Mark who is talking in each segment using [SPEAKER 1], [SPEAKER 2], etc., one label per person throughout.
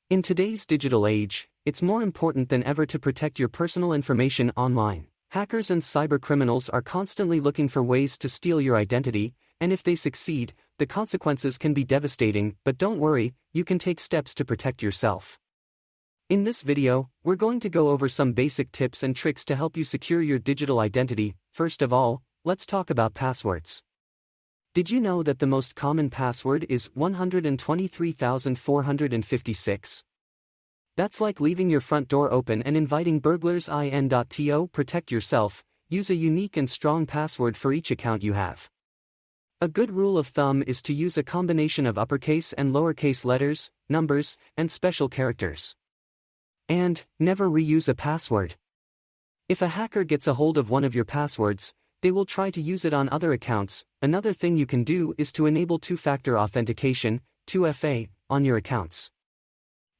[SPEAKER 1] In today's digital age, it's more important than ever to protect your personal information online. Hackers and cybercriminals are constantly looking for ways to steal your identity, and if they succeed, the consequences can be devastating, but don't worry, you can take steps to protect yourself. In this video, we're going to go over some basic tips and tricks to help you secure your digital identity. First of all, let's talk about passwords. Did you know that the most common password is 123,456? That's like leaving your front door open and inviting burglars in. To protect yourself, use a unique and strong password for each account you have. A good rule of thumb is to use a combination of uppercase and lowercase letters, numbers, and special characters. And never reuse a password. If a hacker gets a hold of one of your passwords, they will try to use it on other accounts. Another thing you can do is to enable two-factor authentication, 2FA, on your accounts.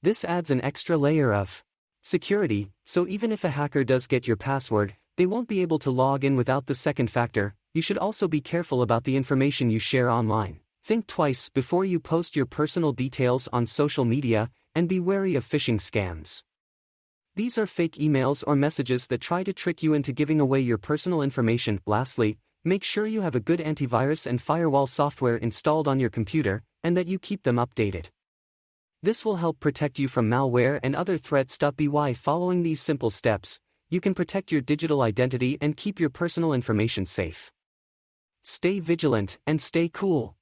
[SPEAKER 1] This adds an extra layer of security, so even if a hacker does get your password, they won't be able to log in without the second factor. You should also be careful about the information you share online. Think twice before you post your personal details on social media, and be wary of phishing scams. These are fake emails or messages that try to trick you into giving away your personal information. Lastly, make sure you have a good antivirus and firewall software installed on your computer, and that you keep them updated. This will help protect you from malware and other threats. By following these simple steps, you can protect your digital identity and keep your personal information safe. Stay vigilant and stay cool.